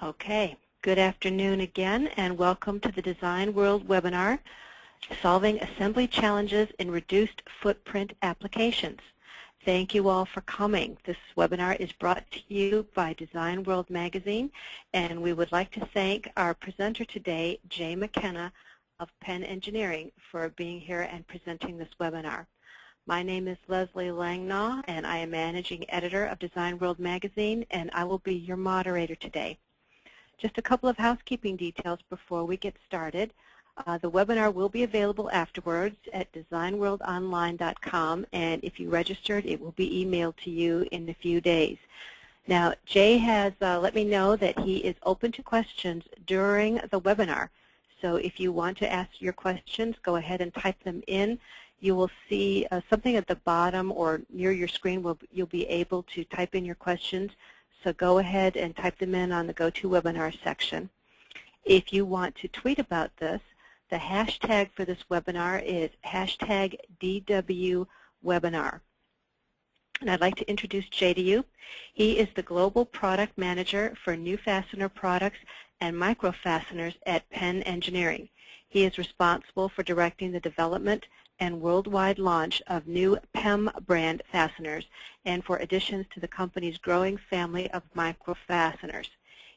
Okay, good afternoon again, and welcome to the Design World webinar, Solving Assembly Challenges in Reduced Footprint Applications. Thank you all for coming. This webinar is brought to you by Design World magazine, and we would like to thank our presenter today, Jay McKenna of Penn Engineering, for being here and presenting this webinar. My name is Leslie Langnaw, and I am Managing Editor of Design World magazine, and I will be your moderator today. Just a couple of housekeeping details before we get started. The webinar will be available afterwards at designworldonline.com, and if you registered, it will be emailed to you in a few days. Now, Jay has let me know that he is open to questions during the webinar. So if you want to ask your questions, go ahead and type them in. You will see something at the bottom or near your screen where you'll be able to type in your questions. So go ahead and type them in on the GoToWebinar section. If you want to tweet about this, the hashtag for this webinar is #DWWebinar. And I'd like to introduce Jay to you. He is the Global Product Manager for New Fastener Products and Micro Fasteners at Penn Engineering. He is responsible for directing the development and worldwide launch of new PEM brand fasteners and for additions to the company's growing family of micro fasteners.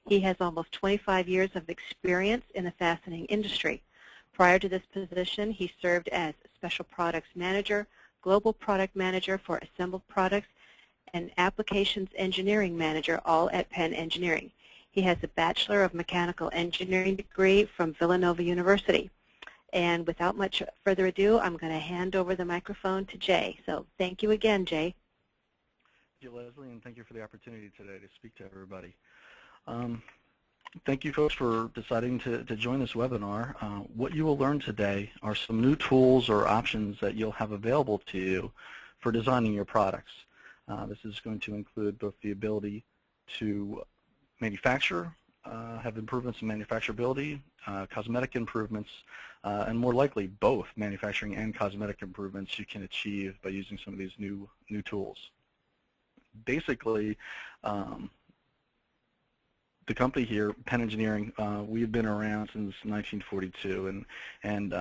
He has almost 25 years of experience in the fastening industry. Prior to this position, he served as Special Products Manager, Global Product Manager for Assembled Products, and Applications Engineering Manager, all at Penn Engineering. He has a Bachelor of Mechanical Engineering degree from Villanova University. And without much further ado, I'm going to hand over the microphone to Jay. So thank you again, Jay. Thank you, Leslie, and thank you for the opportunity today to speak to everybody. Thank you, folks, for deciding to join this webinar. What you will learn today are some new tools or options that you'll have available to you for designing your products. This is going to include both the ability to manufacture, have improvements in manufacturability, cosmetic improvements, and more likely both manufacturing and cosmetic improvements you can achieve by using some of these new tools. Basically, the company here, Penn Engineering, we've been around since 1942 and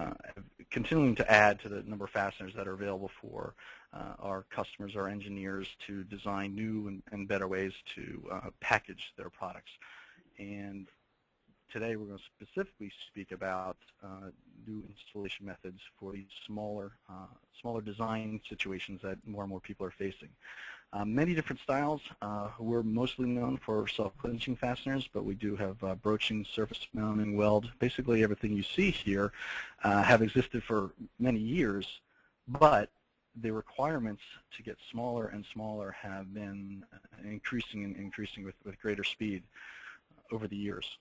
continuing to add to the number of fasteners that are available for our customers, our engineers, to design new and better ways to package their products. And today we're going to specifically speak about new installation methods for these smaller design situations that more and more people are facing. Many different styles. We're mostly known for self-clinching fasteners, but we do have broaching, surface mounting, weld. Basically everything you see here have existed for many years, but the requirements to get smaller and smaller have been increasing and increasing with greater speed over the years.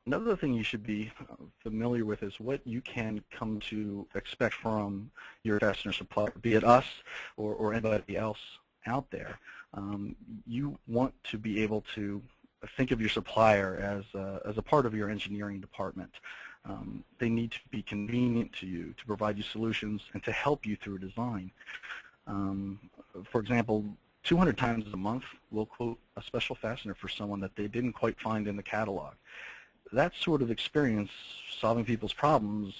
Another thing you should be familiar with is what you can come to expect from your fastener supplier, be it us or anybody else out there. You want to be able to think of your supplier as a part of your engineering department. They need to be convenient to you, to provide you solutions, and to help you through design. For example, 200 times a month, we'll quote a special fastener for someone that they didn't quite find in the catalog. That sort of experience, solving people's problems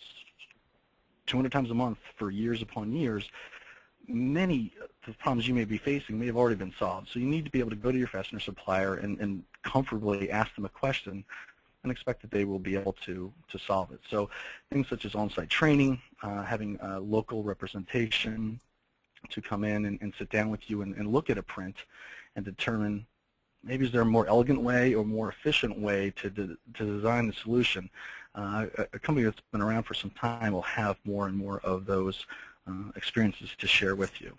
200 times a month for years upon years, many of the problems you may be facing may have already been solved. So you need to be able to go to your fastener supplier and comfortably ask them a question and expect that they will be able to solve it. So things such as on-site training, having local representation to come in and sit down with you and look at a print and determine maybe is there a more elegant way or more efficient way to design the solution. A company that's been around for some time will have more and more of those experiences to share with you.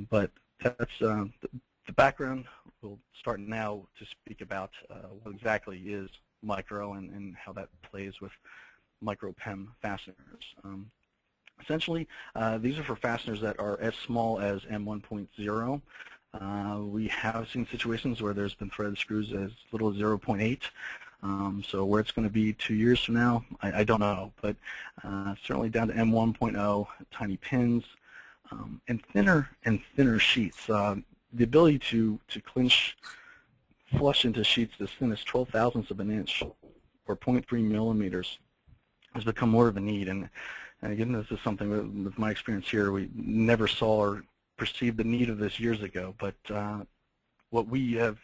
But that's the background. We'll start now to speak about what exactly is micro and how that plays with MicroPen fasteners. Essentially, these are for fasteners that are as small as M1.0. We have seen situations where there's been threaded screws as little as 0.8. So where it's going to be 2 years from now, I don't know. But certainly down to M1.0, tiny pins, and thinner sheets. The ability to clinch flush into sheets as thin as 12 thousandths of an inch or 0.3 millimeters has become more of a need. And again, this is something with my experience here, we never saw or perceived the need of this years ago. But what we have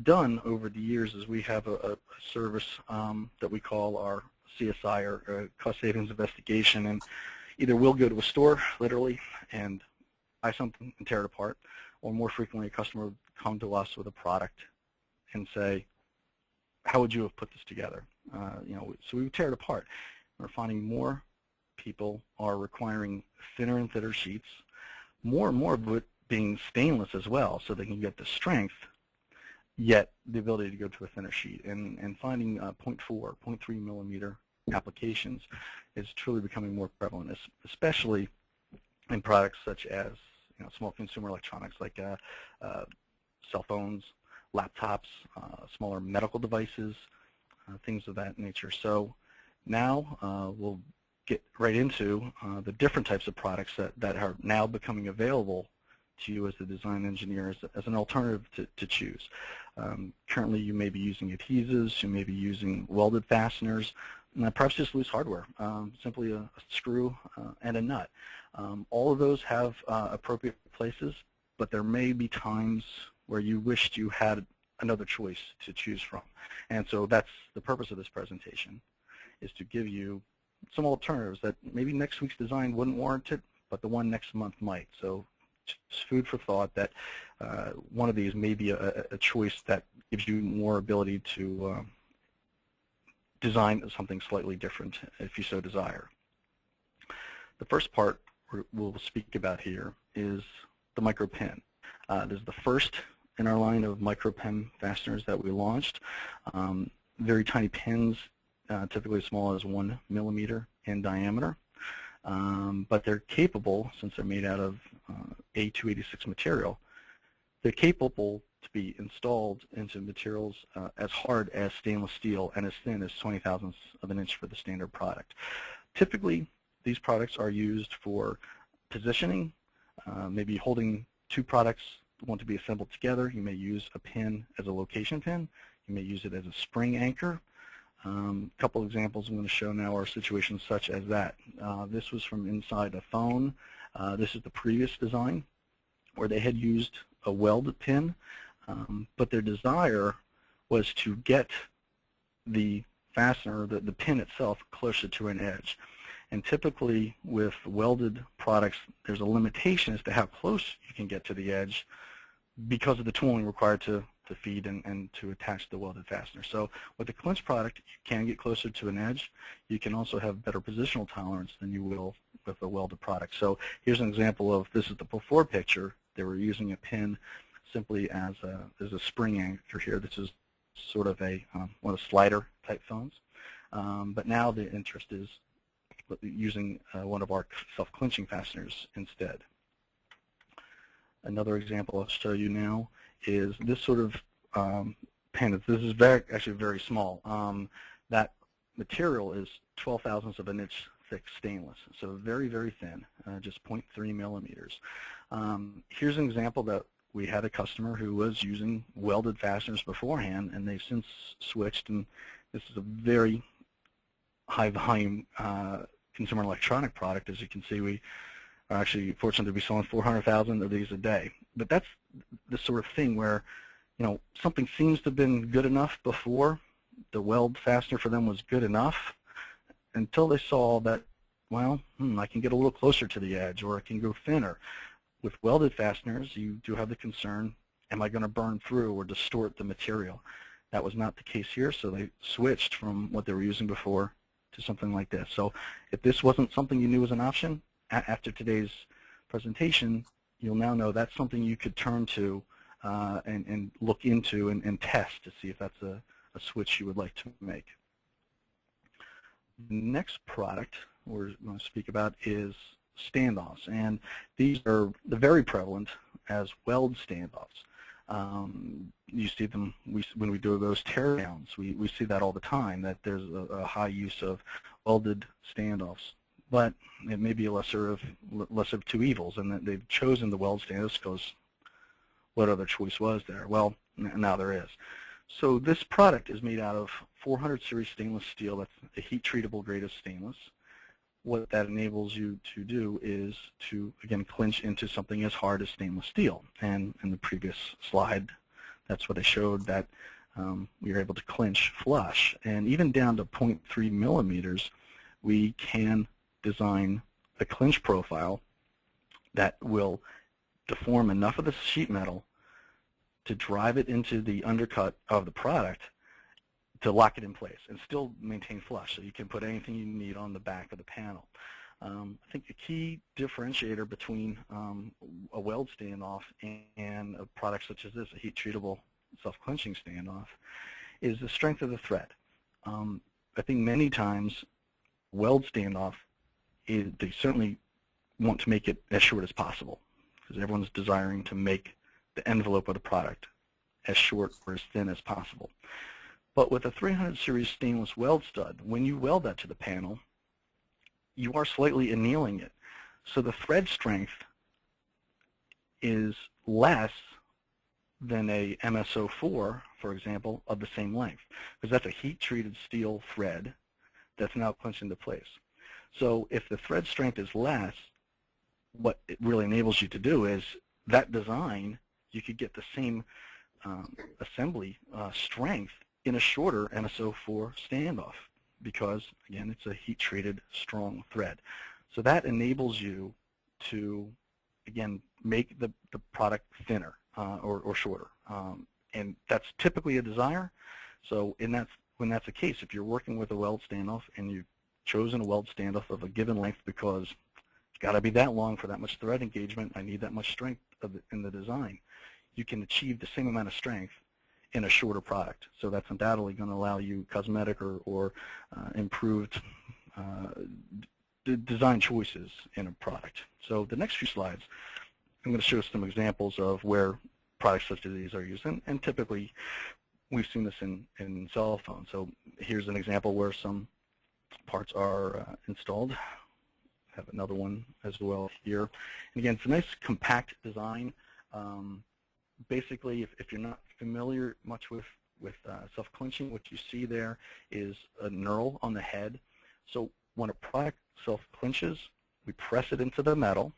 done over the years is we have a service that we call our CSI, or Cost Savings Investigation, and either we'll go to a store, literally, and buy something and tear it apart, or more frequently a customer would come to us with a product and say, how would you have put this together? So we would tear it apart. We're finding more people are requiring thinner and thinner sheets, more and more of it being stainless as well, so they can get the strength, yet the ability to go to a thinner sheet. And finding 0.4, 0.3 millimeter applications is truly becoming more prevalent, especially in products such as small consumer electronics like cell phones, laptops, smaller medical devices, things of that nature. So now we'll get right into the different types of products that are now becoming available to you as the design engineer as an alternative to choose. Currently you may be using adhesives, you may be using welded fasteners, and perhaps just loose hardware, simply a screw and a nut. All of those have appropriate places, but there may be times where you wished you had another choice to choose from. And so that's the purpose of this presentation, is to give you some alternatives that maybe next week's design wouldn't warrant it, but the one next month might. So just food for thought that one of these may be a choice that gives you more ability to design something slightly different if you so desire. The first part we'll speak about here is the MicroPen. This is the first in our line of MicroPen fasteners that we launched. Very tiny pins, typically as small as 1 millimeter in diameter. But they're capable, since they're made out of A286 material, they're capable to be installed into materials as hard as stainless steel and as thin as 20 thousandths of an inch for the standard product. Typically, these products are used for positioning, maybe holding two products want to be assembled together. You may use a pin as a location pin. You may use it as a spring anchor. A couple examples I'm going to show now are situations such as that. This was from inside a phone. This is the previous design where they had used a welded pin, but their desire was to get the fastener, the pin itself, closer to an edge. And typically with welded products, there's a limitation as to how close you can get to the edge because of the tooling required to feed and to attach the welded fastener. So with the clinch product, you can get closer to an edge. You can also have better positional tolerance than you will with a welded product. So here's an example of, this is the before picture. They were using a pin simply as a spring anchor here. This is sort of one of the slider type phones. But now the interest is using one of our self-clinching fasteners instead. Another example I'll show you now is this sort of pen. This is actually very small. That material is 12 thousandths of an inch thick stainless, so very, very thin, just 0.3 millimeters. Here's an example that we had a customer who was using welded fasteners beforehand, and they've since switched, and this is a very high volume consumer electronic product. As you can see, we are actually fortunate to be selling 400,000 of these a day. But that's the sort of thing where, something seems to have been good enough before. The weld fastener for them was good enough until they saw that, well, I can get a little closer to the edge, or I can go thinner. With welded fasteners, you do have the concern, am I going to burn through or distort the material? That was not the case here, so they switched from what they were using before to something like this. So if this wasn't something you knew was an option, after today's presentation, you'll now know that's something you could turn to and look into and test to see if that's a switch you would like to make. The next product we're going to speak about is standoffs, and these are very prevalent as weld standoffs. You see them when we do those teardowns. We see that all the time, that there's a high use of welded standoffs. But it may be a lesser of two evils, and that they've chosen the weld standoffs because what other choice was there? Well, Now there is. So this product is made out of 400 series stainless steel. That's a heat-treatable grade of stainless. What that enables you to do is to, again, clinch into something as hard as stainless steel. And in the previous slide, that's what I showed, that we are able to clinch flush. And even down to 0.3 millimeters, we can design a clinch profile that will deform enough of the sheet metal to drive it into the undercut of the product to lock it in place and still maintain flush. So you can put anything you need on the back of the panel. I think the key differentiator between a weld standoff and a product such as this, a heat-treatable self-clinching standoff, is the strength of the thread. I think many times weld standoff, they certainly want to make it as short as possible because everyone's desiring to make the envelope of the product as short or as thin as possible. But with a 300 series stainless weld stud, when you weld that to the panel, you are slightly annealing it. So the thread strength is less than a MSO4, for example, of the same length, because that's a heat-treated steel thread that's now clinched into place. So if the thread strength is less, what it really enables you to do is that design, you could get the same assembly strength in a shorter MSO4 standoff because, again, it's a heat-treated strong thread. So that enables you to, again, make the product thinner or shorter. And that's typically a desire. So when that's the case, if you're working with a weld standoff and you've chosen a weld standoff of a given length because it's got to be that long for that much thread engagement, I need that much strength in the design, you can achieve the same amount of strength in a shorter product. So that's undoubtedly going to allow you cosmetic or improved design choices in a product. So the next few slides, I'm going to show some examples of where products such as these are used. And typically, we've seen this in cell phones. So here's an example where some parts are installed. I have another one as well here. And again, it's a nice compact design. Basically, if you're not familiar much with self-clinching, what you see there is a knurl on the head. So when a product self-clinches, we press it into the metal,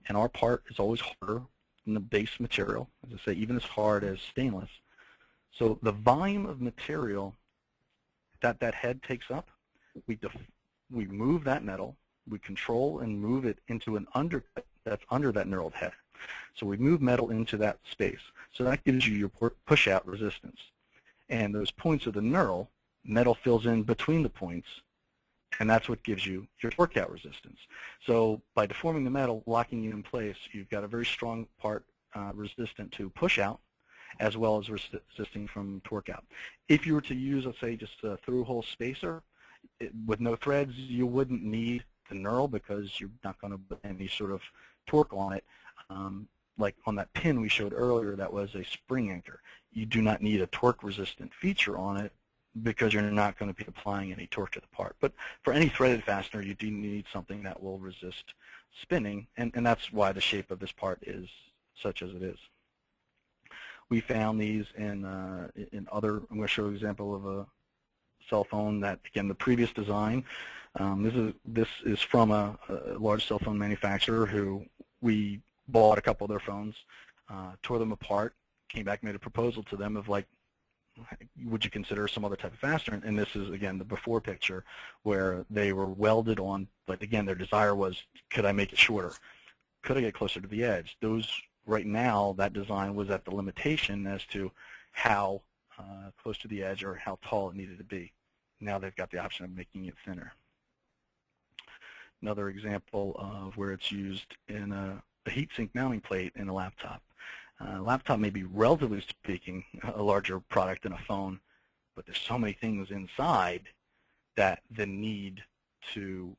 and our part is always harder than the base material, as I say, even as hard as stainless. So the volume of material that that head takes up, we move that metal, we control and move it into an undercut that's under that knurled head. So we move metal into that space. So that gives you your push-out resistance. And those points of the knurl, metal fills in between the points, and that's what gives you your torque-out resistance. So by deforming the metal, locking you in place, you've got a very strong part resistant to push-out, as well as resisting from torque-out. If you were to use, let's say, just a through-hole spacer with no threads, you wouldn't need the knurl because you're not going to put any sort of torque on it. Like on that pin we showed earlier, that was a spring anchor. You do not need a torque-resistant feature on it because you're not going to be applying any torque to the part. But for any threaded fastener, you do need something that will resist spinning, and that's why the shape of this part is such as it is. We found these in other, I'm going to show an example of a cell phone that, again, the previous design, this is from a large cell phone manufacturer who we bought a couple of their phones, tore them apart, came back, made a proposal to them of like, would you consider some other type of fastener? And this is, again, the before picture where they were welded on, but again, their desire was, could I make it shorter? Could I get closer to the edge? Those, right now, that design was at the limitation as to how close to the edge or how tall it needed to be. Now they've got the option of making it thinner. Another example of where it's used in a heatsink mounting plate in a laptop. Laptop may be, relatively speaking, a larger product than a phone, but there's so many things inside that the need to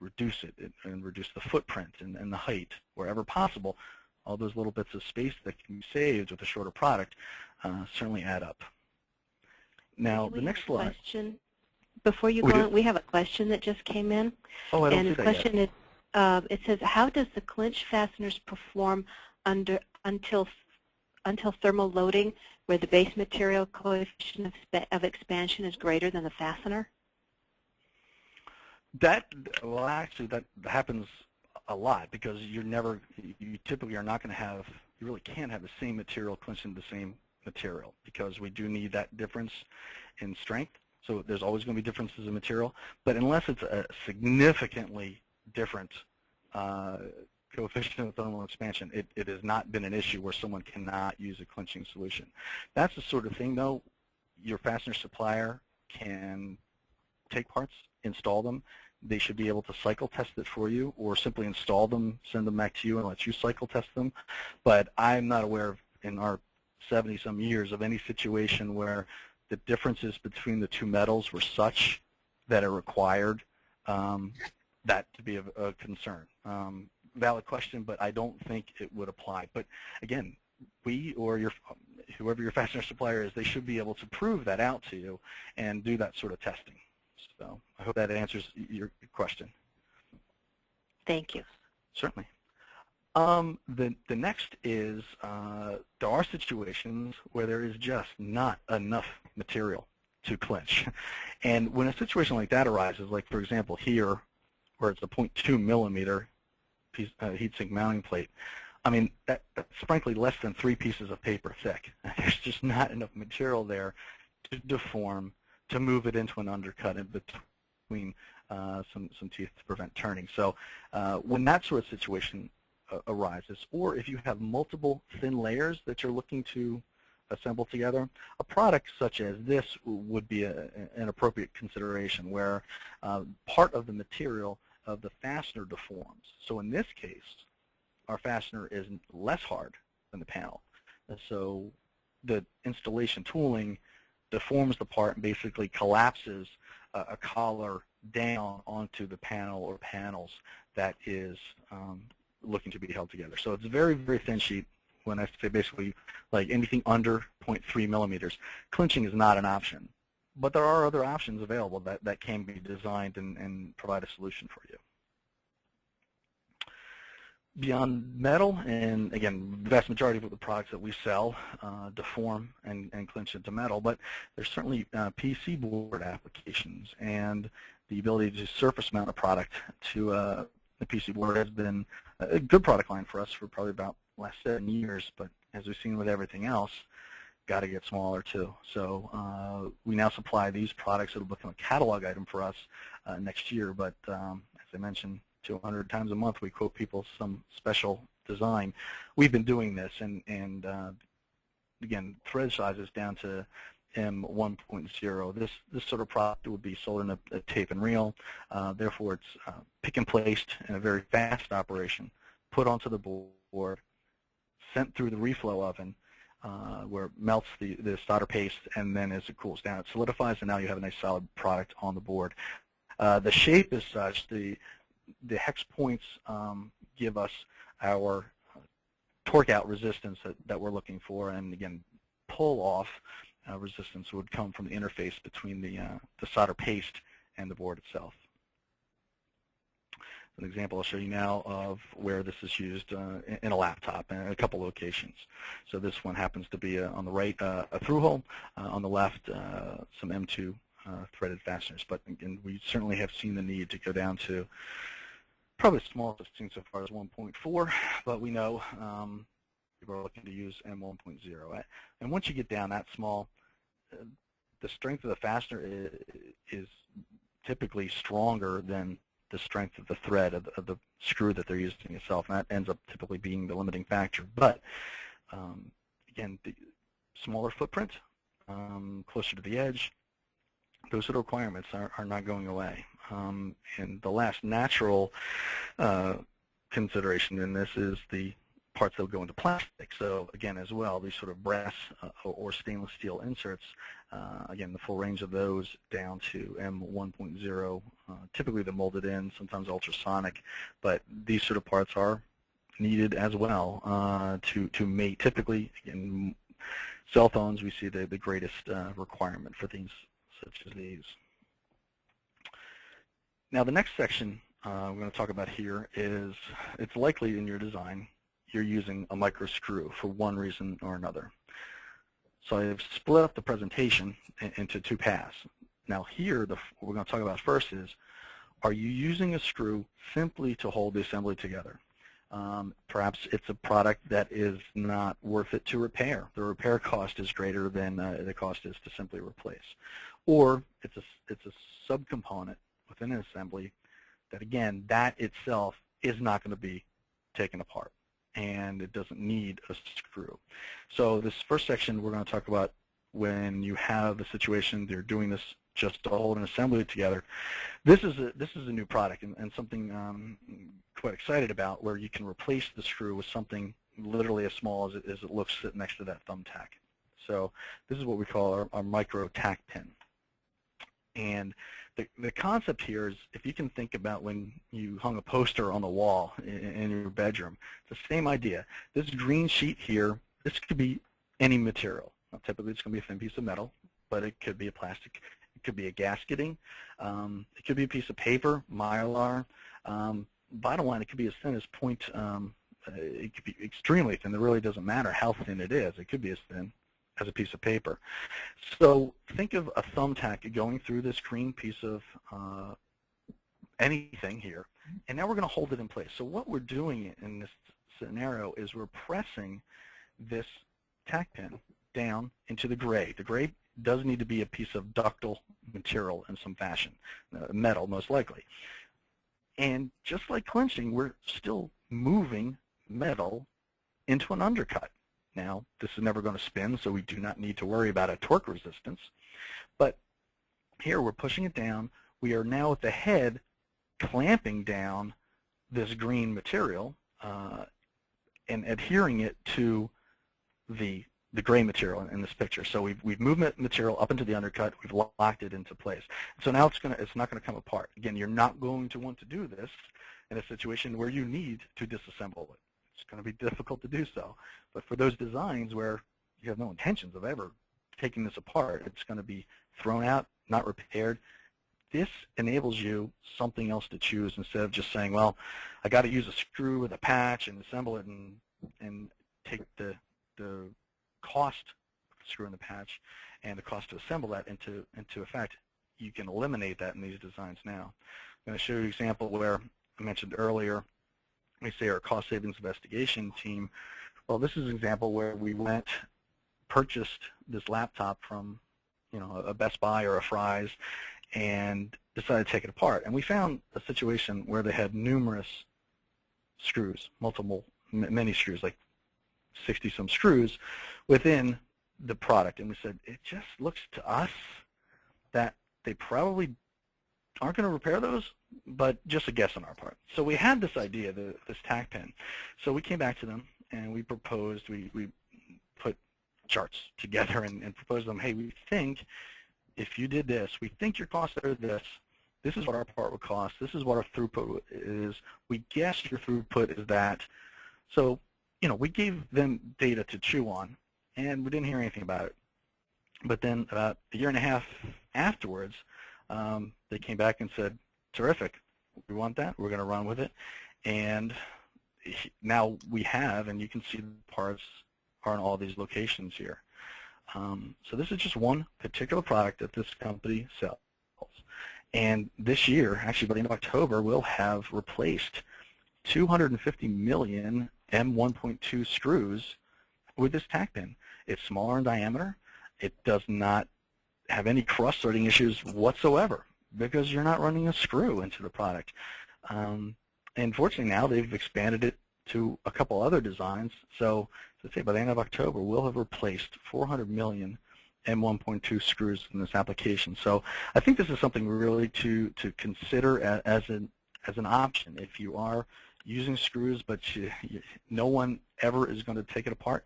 reduce it and reduce the footprint and the height wherever possible, all those little bits of space that can be saved with a shorter product certainly add up. Now, the next slide. Before you go on, we have a question that just came in. Oh, I don't see that yet. And the question is, it says, how does the clinch fasteners perform until until thermal loading where the base material coefficient of expansion is greater than the fastener? Well, actually, that happens a lot because you typically are not going to have, you really can't have the same material clinching the same material because we do need that difference in strength. So there's always going to be differences in material, but unless it's a significantly different coefficient of thermal expansion, it has not been an issue where someone cannot use a clinching solution. That's the sort of thing, though, your fastener supplier can take parts, install them. They should be able to cycle test it for you or simply install them, send them back to you, and let you cycle test them. But I'm not aware of, in our 70-some years, of any situation where the differences between the two metals were such that it required that to be a concern. Valid question, but I don't think it would apply. But again, we or whoever your fastener supplier is, they should be able to prove that out to you and do that sort of testing. So I hope that answers your question. Thank you. Certainly. The next is there are situations where there is just not enough material to clinch. And when a situation like that arises, like for example here, where it's a 0.2 millimeter piece, heat sink mounting plate, I mean, that's frankly less than 3 pieces of paper thick. There's just not enough material there to deform, to move it into an undercut in between some teeth to prevent turning. So when that sort of situation arises, or if you have multiple thin layers that you're looking to assemble together, a product such as this would be an appropriate consideration where part of the material of the fastener deforms. So in this case, our fastener is less hard than the panel. And so the installation tooling deforms the part and basically collapses a collar down onto the panel or panels that is looking to be held together. So it's a very, very thin sheet. When I say basically like anything under 0.3 millimeters, clinching is not an option. But there are other options available that can be designed and provide a solution for you. Beyond metal, and again, the vast majority of the products that we sell deform and clinch into metal, but there's certainly PC board applications, and the ability to surface mount a product to the PC board has been a good product line for us for probably about the last 7 years, but as we've seen with everything else, got to get smaller too. So we now supply these products. It'll become a catalog item for us next year, but as I mentioned, 200 times a month we quote people some special design. We've been doing this, and again, thread sizes down to M1.0. This sort of product would be sold in a tape and reel. Therefore, it's pick and placed in a very fast operation, put onto the board, sent through the reflow oven, where it melts the solder paste, and then as it cools down, it solidifies, and now you have a nice solid product on the board. The shape is such, the hex points give us our torque out resistance that we're looking for, and again, pull off resistance would come from the interface between the solder paste and the board itself. An example I'll show you now of where this is used in a laptop in a couple locations. So this one happens to be on the right a through hole, on the left some M2 threaded fasteners. But again, we certainly have seen the need to go down to probably the smallest thing so far is 1.4, but we know people are looking to use M1.0. And once you get down that small, the strength of the fastener is typically stronger than the strength of the thread of the screw that they're using itself, and that ends up typically being the limiting factor. But again, the smaller footprint, closer to the edge, those sort of requirements are not going away. And the last natural consideration in this is the parts that will go into plastic. So again, as well, these sort of brass or stainless steel inserts, again, the full range of those down to M1.0, typically the molded in, sometimes ultrasonic, but these sort of parts are needed as well to mate. Typically, in cell phones, we see the greatest requirement for things such as these. Now, the next section we're going to talk about here is, it's likely in your design you're using a micro screw for one reason or another. So I've split up the presentation into two paths. Now here, what we're going to talk about first is, are you using a screw simply to hold the assembly together? Perhaps it's a product that is not worth it to repair. The repair cost is greater than the cost is to simply replace. Or it's a subcomponent within an assembly that, again, that itself is not going to be taken apart, and it doesn't need a screw. So this first section, we're going to talk about when you have a situation they're doing this just to hold an assembly together. This is a new product and something I'm quite excited about, where you can replace the screw with something literally as small as it looks sitting next to that thumbtack. So this is what we call our micro tack pin. And the concept here is, if you can think about when you hung a poster on the wall in your bedroom, it's the same idea. This green sheet here, this could be any material. Now, typically it's going to be a thin piece of metal, but it could be a plastic. It could be a gasketing. It could be a piece of paper, mylar. Bottom line, it could be as thin as it could be extremely thin. It really doesn't matter how thin it is. It could be as thin as a piece of paper. So think of a thumbtack going through this green piece of anything here, and now we're going to hold it in place. So what we're doing in this scenario is we're pressing this tack pin down into the gray. The gray does need to be a piece of ductile material in some fashion, metal most likely. And just like clinching, we're still moving metal into an undercut. Now, this is never going to spin, so we do not need to worry about a torque resistance. But here we're pushing it down. We are now at the head clamping down this green material and adhering it to the gray material in this picture. So we've moved material up into the undercut. We've locked it into place. So now it's not going to come apart. Again, you're not going to want to do this in a situation where you need to disassemble it. It's going to be difficult to do so. But for those designs where you have no intentions of ever taking this apart, it's going to be thrown out, not repaired. This enables you something else to choose instead of just saying, well, I got to use a screw with a patch and assemble it and take the cost of screwing the patch and the cost to assemble that into effect. You can eliminate that in these designs now. I'm going to show you an example where I mentioned earlier, we say our cost savings investigation team. Well, this is an example where we purchased this laptop from, a Best Buy or a Fry's, and decided to take it apart. And we found a situation where they had numerous screws, many screws, like 60-some screws within the product. And we said, it just looks to us that they probably aren't going to repair those, but just a guess on our part. So we had this idea, this tack pin. So we came back to them and we proposed, we put charts together and proposed them, hey, we think if you did this, we think your costs are this. This is what our part would cost. This is what our throughput is. We guess your throughput is that. So, we gave them data to chew on, and we didn't hear anything about it. But then about a year and a half afterwards, they came back and said, terrific, we want that, we're going to run with it. And now we have, and you can see the parts are in all these locations here. So this is just one particular product that this company sells. And this year, actually by the end of October, we'll have replaced 250 million M1.2 screws with this tack pin. It's smaller in diameter. It does not have any cross-threading issues whatsoever because you're not running a screw into the product. And fortunately now they've expanded it to a couple other designs. So let's say by the end of October, we'll have replaced 400 million M1.2 screws in this application. So I think this is something really to consider as an option. If you are using screws but no one ever is going to take it apart,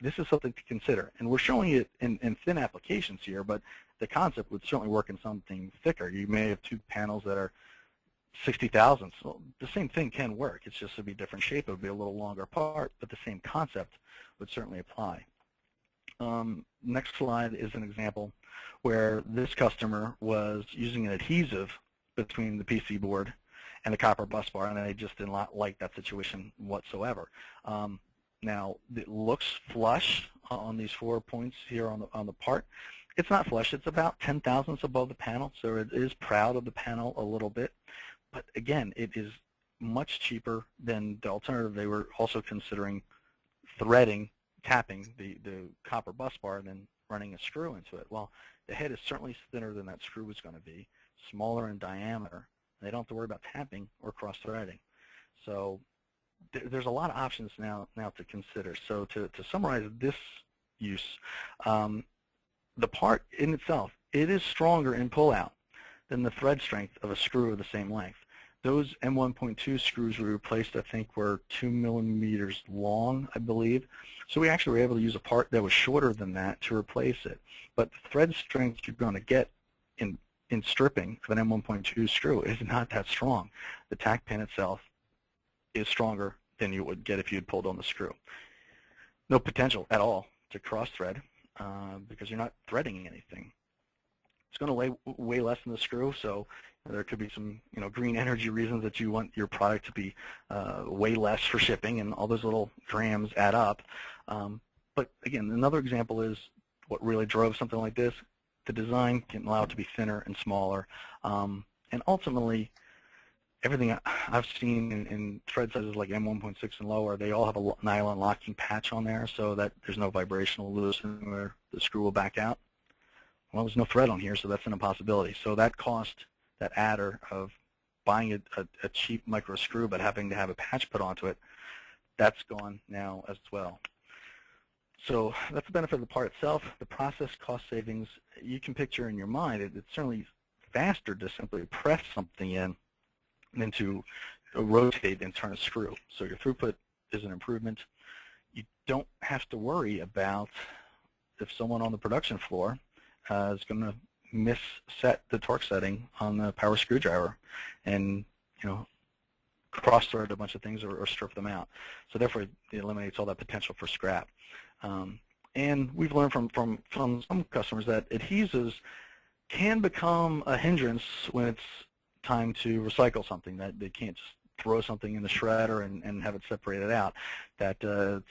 this is something to consider. And we're showing it in thin applications here, but the concept would certainly work in something thicker. You may have two panels that are 60 thousandths. So the same thing can work. It's just a be different shape. It would be a little longer apart, but the same concept would certainly apply. Next slide is an example where this customer was using an adhesive between the PC board and the copper bus bar, and they just did not like that situation whatsoever. Now, it looks flush on these 4 points here on the part. It's not flush. It's about 10 thousandths above the panel, so it is proud of the panel a little bit. But again, it is much cheaper than the alternative. They were also considering threading, tapping the copper bus bar and then running a screw into it. Well, the head is certainly thinner than that screw is going to be, smaller in diameter. They don't have to worry about tapping or cross-threading. So there's a lot of options now to consider. So to summarize this use, the part in itself, it is stronger in pull-out than the thread strength of a screw of the same length. Those M1.2 screws we replaced, I think, were 2 millimeters long, I believe. So we actually were able to use a part that was shorter than that to replace it. But the thread strength you're going to get in stripping of an M1.2 screw is not that strong. The tack pin itself is stronger than you would get if you had pulled on the screw. No potential at all to cross-thread because you're not threading anything. It's going to weigh less than the screw, so there could be some green energy reasons that you want your product to be way less for shipping, and all those little grams add up. But again, another example is what really drove something like this. The design can allow it to be thinner and smaller, and ultimately, everything I've seen in thread sizes like M1.6 and lower, they all have a nylon locking patch on there so that there's no vibrational loosening where the screw will back out. Well, there's no thread on here, so that's an impossibility. So that cost, that adder of buying a cheap micro screw but having to have a patch put onto it, that's gone now as well. So that's the benefit of the part itself. The process cost savings, you can picture in your mind. It's certainly faster to simply press something in than to rotate and turn a screw. So your throughput is an improvement. You don't have to worry about if someone on the production floor is going to misset the torque setting on the power screwdriver and cross-thread a bunch of things or strip them out. So therefore, it eliminates all that potential for scrap. And we've learned from some customers that adhesives can become a hindrance when it's time to recycle something, that they can't just throw something in the shredder and have it separated out, that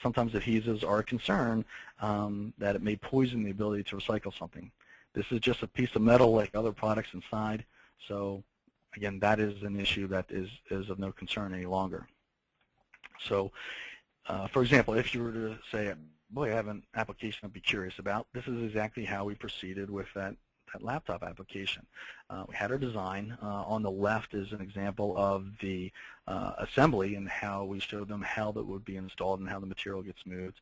sometimes adhesives are a concern, that it may poison the ability to recycle something. This is just a piece of metal like other products inside, so again, that is an issue that is of no concern any longer. So, for example, if you were to say, boy, I have an application I'd be curious about, this is exactly how we proceeded with that laptop application. We had our design. On the left is an example of the assembly and how we showed them how that would be installed and how the material gets moved.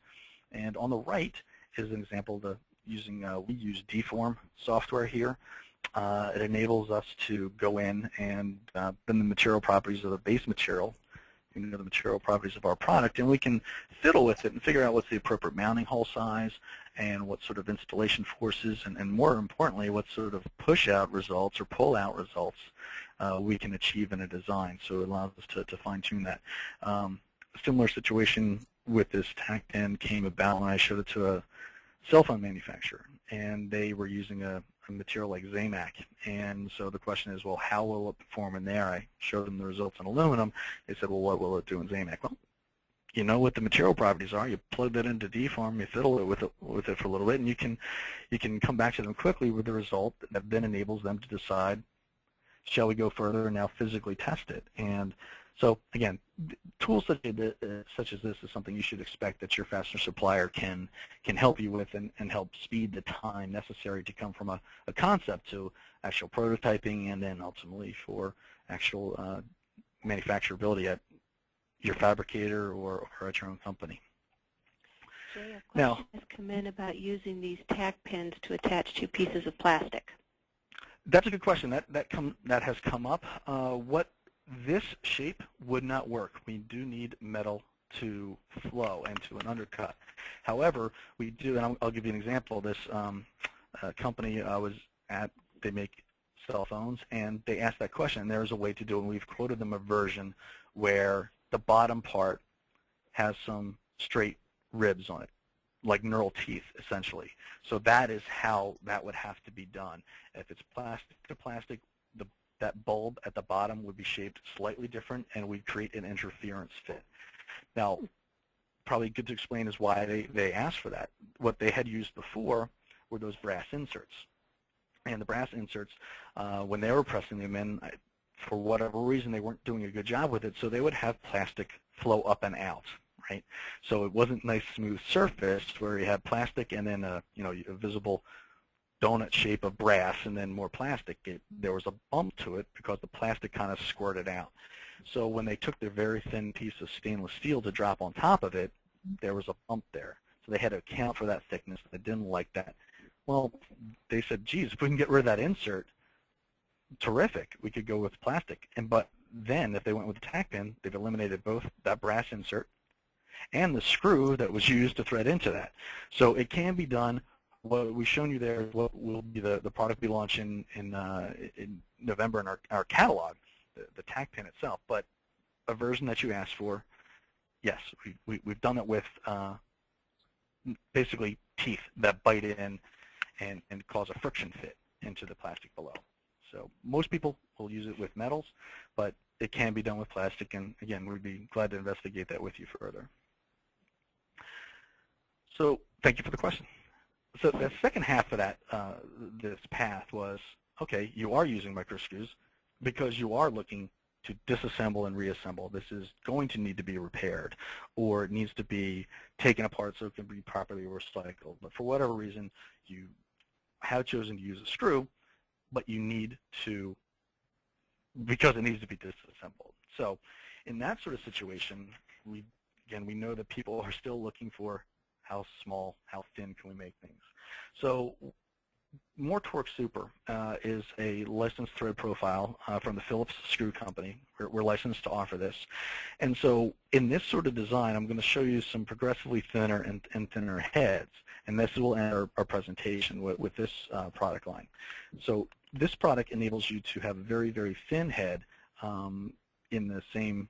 And on the right is an example of we use Deform software here. It enables us to go in and then the material properties of the base material, the material properties of our product, and we can fiddle with it and figure out what's the appropriate mounting hole size and what sort of installation forces and more importantly, what sort of push-out results or pull-out results we can achieve in a design. So it allows us to fine-tune that. A similar situation with this Tack Pin came about when I showed it to a cell phone manufacturer, and they were using a material like Zamac. And so the question is, well, how will it perform in there? I showed them the results in aluminum. They said, well, what will it do in Zamac? Well, you know what the material properties are. You plug that into Deform, you fiddle it with it for a little bit, and you can come back to them quickly with the result that then enables them to decide, shall we go further and now physically test it? And so again, tools such as this is something you should expect that your fastener supplier can help you with and help speed the time necessary to come from a concept to actual prototyping and then ultimately for actual manufacturability at your fabricator or at your own company. Jay, a question has come in about using these tack pins to attach two pieces of plastic. That's a good question. That has come up. This shape would not work. We do need metal to flow and to an undercut. However, we do, and I'll give you an example. This company I was at, they make cell phones, and they asked that question, and there's a way to do it, and we've quoted them a version where the bottom part has some straight ribs on it, like neural teeth, essentially. So that is how that would have to be done. If it's plastic to plastic, that bulb at the bottom would be shaped slightly different, and we'd create an interference fit. Now, probably good to explain is why they asked for that. What they had used before were those brass inserts. And the brass inserts, when they were pressing them in, for whatever reason, they weren't doing a good job with it, so they would have plastic flow up and out, right? So it wasn't nice, smooth surface where you had plastic and then a visible donut shape of brass and then more plastic. There was a bump to it because the plastic kind of squirted out. So when they took their very thin piece of stainless steel to drop on top of it, there was a bump there. So they had to account for that thickness. They didn't like that. Well, they said, geez, if we can get rid of that insert, terrific. We could go with plastic. But then if they went with the tack pin, they've eliminated both that brass insert and the screw that was used to thread into that. So it can be done. What we've shown you there is what will be the product we launch in November in our catalog, the tack pin itself. But a version that you asked for, yes, we've done it with basically teeth that bite in and cause a friction fit into the plastic below. So most people will use it with metals, but it can be done with plastic, and again, we'd be glad to investigate that with you further. So thank you for the question. So the second half of that, this path was, okay, you are using micro screws because you are looking to disassemble and reassemble. This is going to need to be repaired, or it needs to be taken apart so it can be properly recycled. But for whatever reason, you have chosen to use a screw, but you need to, because it needs to be disassembled. So in that sort of situation, we know that people are still looking for how small, how thin can we make things. So More Torque Super is a licensed thread profile from the Phillips Screw Company. We're licensed to offer this. And so in this sort of design, I'm going to show you some progressively thinner and thinner heads. And this will end our presentation with this product line. So this product enables you to have a very, very thin head in the same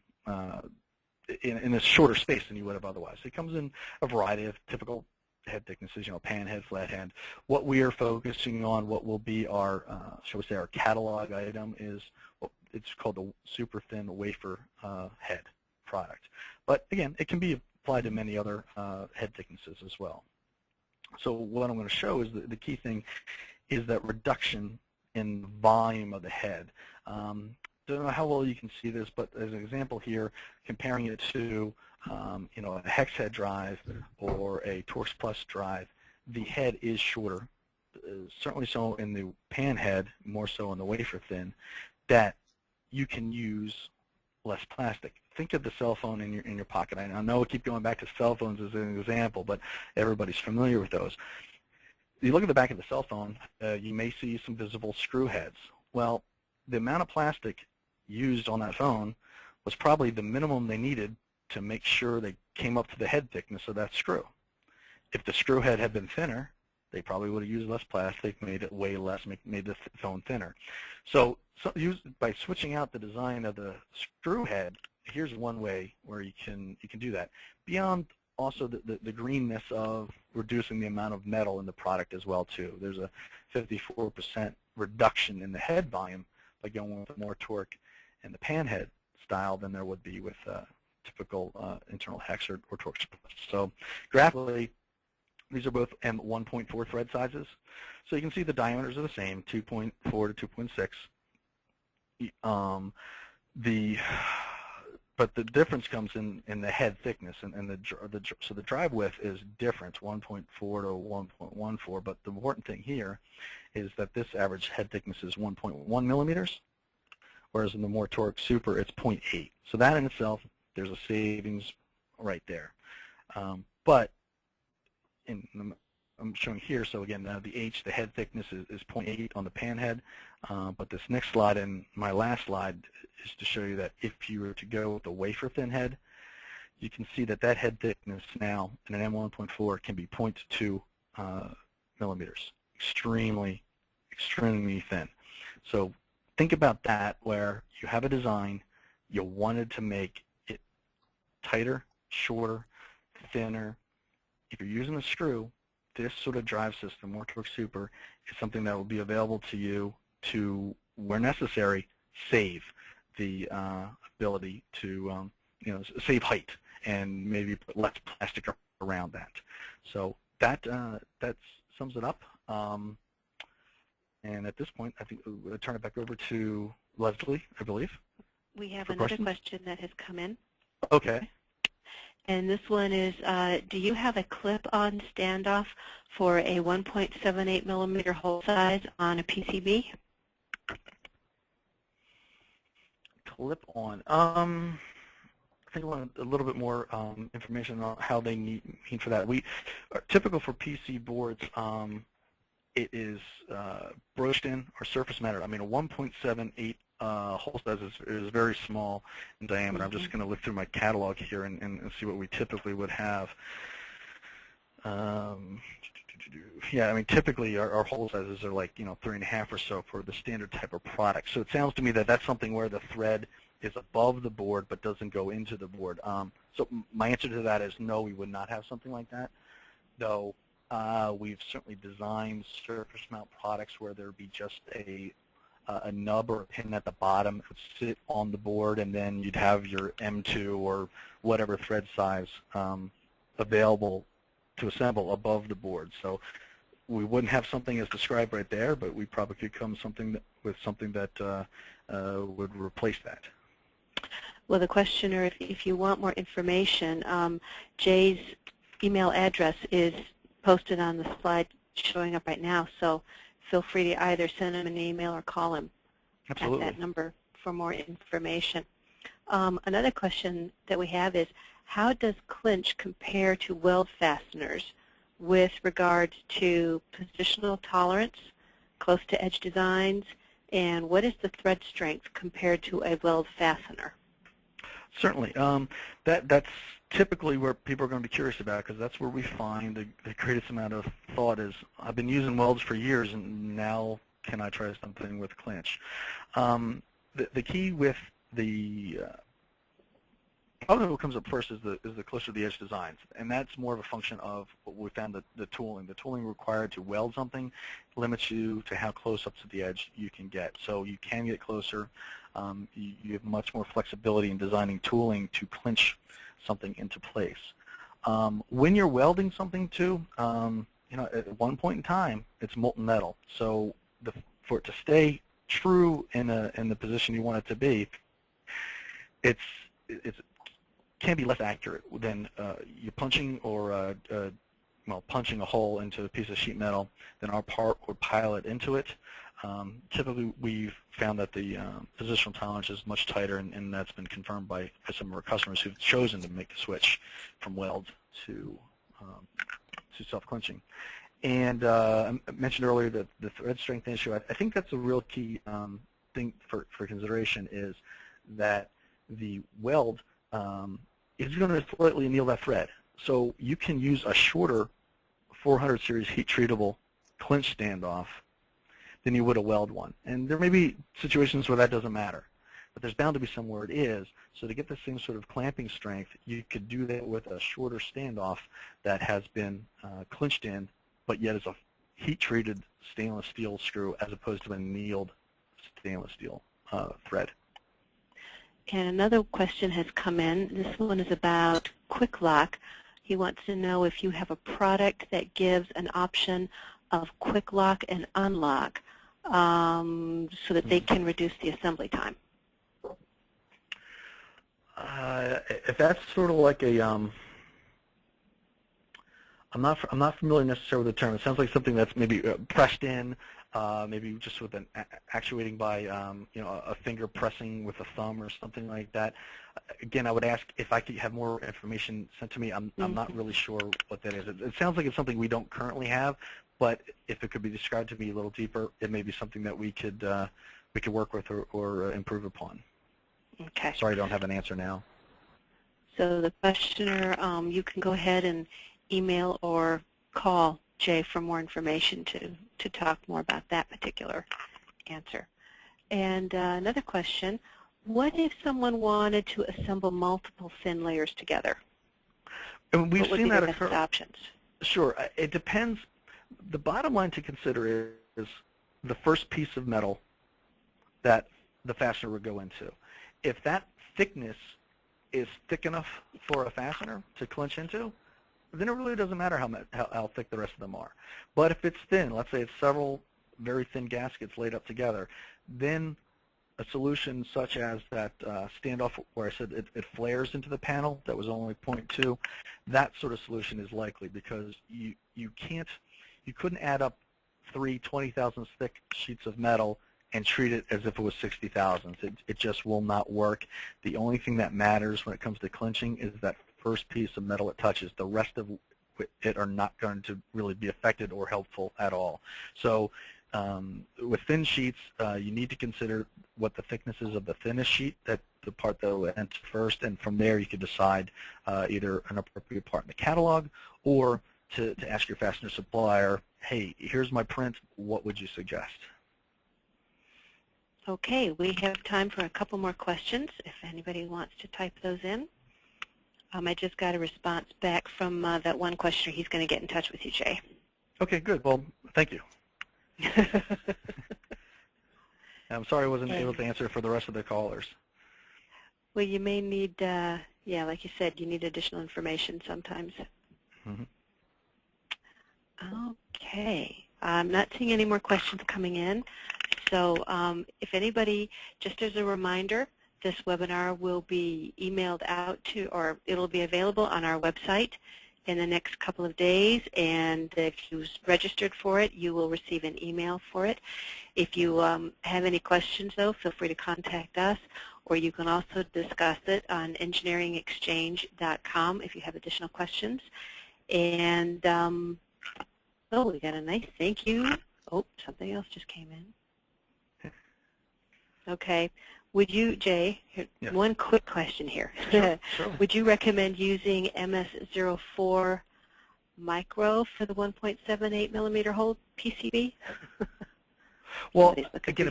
in a shorter space than you would have otherwise. It comes in a variety of typical head thicknesses, pan head, flat head. What we are focusing on, what will be our, shall we say, our catalog item is, it's called the super thin wafer head product. But again, it can be applied to many other head thicknesses as well. So what I'm going to show is the key thing is that reduction in volume of the head. Don't know how well you can see this, but as an example here, comparing it to a hex head drive or a Torx Plus drive, the head is shorter, certainly so in the pan head, more so in the wafer thin, that you can use less plastic. Think of the cell phone in your pocket. I know I keep going back to cell phones as an example, but everybody's familiar with those. You look at the back of the cell phone, you may see some visible screw heads. Well, the amount of plastic used on that phone was probably the minimum they needed to make sure they came up to the head thickness of that screw. If the screw head had been thinner, they probably would have used less plastic, made it weigh less, made the phone thinner. So by switching out the design of the screw head, here's one way where you can do that. Beyond also the greenness of reducing the amount of metal in the product as well too. There's a 54% reduction in the head volume by going with more torque and the pan head style than there would be with typical internal hex or Torx Plus. So graphically, these are both M1.4 thread sizes. So you can see the diameters are the same, 2.4 to 2.6. But the difference comes in the head thickness, and so the drive width is different, 1.4 to 1.14. But the important thing here is that this average head thickness is 1.1 millimeters, whereas in the More Torque Super it's 0.8. So that in itself, there's a savings right there. But I'm showing here, so again, the head thickness is 0.8 on the pan head. But this next slide and my last slide is to show you that if you were to go with the wafer thin head, you can see that head thickness now in an M1.4 can be 0.2 millimeters. Extremely, extremely thin. So think about that, where you have a design, you wanted to make it tighter, shorter, thinner. If you're using a screw, this sort of drive system, More Torque Super, is something that will be available to you to, where necessary, save the ability to save height and maybe put less plastic around that. So that sums it up. And at this point, I think we'll turn it back over to Leslie, I believe. We have another question that has come in. Okay. And this one is, do you have a clip-on standoff for a 1.78 millimeter hole size on a PCB? Clip-on. I think I want a little bit more information on how they mean for that. We are typical for PC boards. It is broached in or surface mounted. I mean, a 1.78 hole size is very small in diameter. I'm just going to look through my catalog here and see what we typically would have. Yeah, I mean, typically our hole sizes are like 3.5 or so for the standard type of product. So it sounds to me that that's something where the thread is above the board but doesn't go into the board. So my answer to that is no, we would not have something like that, though. We've certainly designed surface mount products where there would be just a nub or a pin at the bottom that would sit on the board, and then you'd have your M2 or whatever thread size available to assemble above the board. So we wouldn't have something as described right there, but we probably could come with something that would replace that. Well, the questioner, if you want more information, Jay's email address is posted on the slide showing up right now, so feel free to either send him an email or call him Absolutely. at that number for more information. Another question that we have is, how does clinch compare to weld fasteners with regards to positional tolerance, close to edge designs, and what is the thread strength compared to a weld fastener? Certainly. That's typically where people are going to be curious about, because that's where we find the greatest amount of thought is, I've been using welds for years, and now can I try something with clinch? The key with the probably what comes up first is the closer to the edge designs, and that's more of a function of what we found, the tooling. The tooling required to weld something limits you to how close up to the edge you can get. So you can get closer. You have much more flexibility in designing tooling to clinch something into place. When you're welding something too, at one point in time, it's molten metal. So for it to stay true in the position you want it to be, it can be less accurate than you punching or punching a hole into a piece of sheet metal. Then our part would pilot into it. Typically, we've found that the positional tolerance is much tighter, and that's been confirmed by some of our customers who've chosen to make the switch from weld to self-clinching. And I mentioned earlier that the thread strength issue, I think that's a real key thing for consideration, is that the weld is going to slightly anneal that thread. So you can use a shorter 400 series heat-treatable clinch standoff than you would a weld one. And there may be situations where that doesn't matter, but there's bound to be some where it is. So to get the same sort of clamping strength, you could do that with a shorter standoff that has been clinched in, but yet is a heat-treated stainless steel screw as opposed to a annealed stainless steel thread. And another question has come in. This one is about quick lock. He wants to know if you have a product that gives an option of quick lock and unlock so that they can reduce the assembly time. If that's sort of like a, I'm not familiar necessarily with the term. It sounds like something that's maybe pressed in, maybe just with an actuating by a finger pressing with a thumb or something like that. Again, I would ask if I could have more information sent to me. I'm not really sure what that is. It sounds like it's something we don't currently have, but if it could be described to me a little deeper, it may be something that we could work with or improve upon. Okay. Sorry, I don't have an answer now. So the questioner, you can go ahead and email or call Jay for more information to talk more about that particular answer. And another question, what if someone wanted to assemble multiple thin layers together? And we've what would seen be that the best options? Sure. It depends. The bottom line to consider is the first piece of metal that the fastener would go into. If that thickness is thick enough for a fastener to clinch into, then it really doesn't matter how thick the rest of them are. But if it's thin, let's say it's several very thin gaskets laid up together, then a solution such as that standoff where I said it flares into the panel that was only 0.2, that sort of solution is likely because you couldn't add up 3 20,000 thick sheets of metal and treat it as if it was 60 thousandths. It just will not work. The only thing that matters when it comes to clinching is that first piece of metal it touches. The rest of it are not going to really be affected or helpful at all. So with thin sheets, you need to consider what the thickness is of the thinnest sheet, that the part that will enter first, and from there you can decide either an appropriate part in the catalog or to ask your fastener supplier, hey, here's my print, what would you suggest? Okay, we have time for a couple more questions if anybody wants to type those in. I just got a response back from that one questioner. He's going to get in touch with you, Jay. Okay, good. Well, thank you. I'm sorry I wasn't able to answer for the rest of the callers. Well, you may need, yeah, like you said, you need additional information sometimes. Mm-hmm. Okay. I'm not seeing any more questions coming in. So if anybody, just as a reminder, this webinar will be emailed out to, or it'll be available on our website in the next couple of days, and if you've registered for it, you will receive an email for it. If you have any questions, though, feel free to contact us, or you can also discuss it on engineeringexchange.com if you have additional questions. And, oh, we got a nice thank you. Oh, something else just came in. Okay. Would you, Jay, here, yes. One quick question here. Sure. Would you recommend using MS04 micro for the 1.78 millimeter hole PCB? Well, again,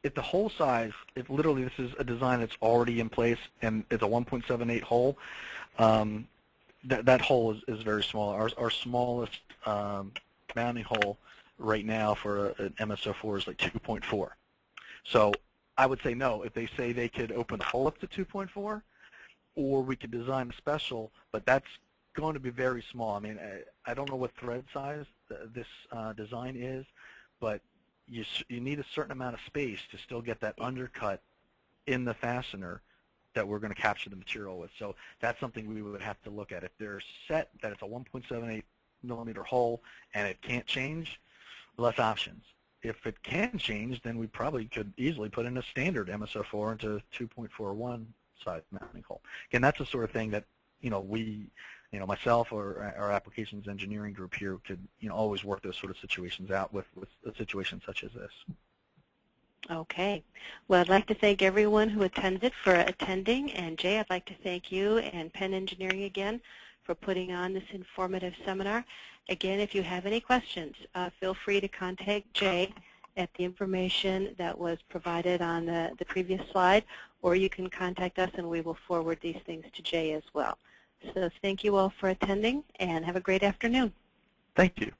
if the hole size, if literally this is a design that's already in place and it's a 1.78 hole, that hole is very small. Our smallest mounting hole right now for an MS04 is like 2.4. So I would say no. If they say they could open the hole up to 2.4, or we could design a special, but that's going to be very small. I mean, I don't know what thread size this design is, but you need a certain amount of space to still get that undercut in the fastener that we're going to capture the material with. So that's something we would have to look at. If they're set that it's a 1.78 millimeter hole and it can't change, less options. If it can change, then we probably could easily put in a standard MS04 into 2.41 size mounting hole. Again, that's the sort of thing that, myself or our applications engineering group here could, always work those sort of situations out with a situation such as this. Okay. Well, I'd like to thank everyone who attended for attending, and Jay, I'd like to thank you and Penn Engineering again for putting on this informative seminar. Again, if you have any questions, feel free to contact Jay at the information that was provided on the previous slide, or you can contact us and we will forward these things to Jay as well. So thank you all for attending, and have a great afternoon. Thank you.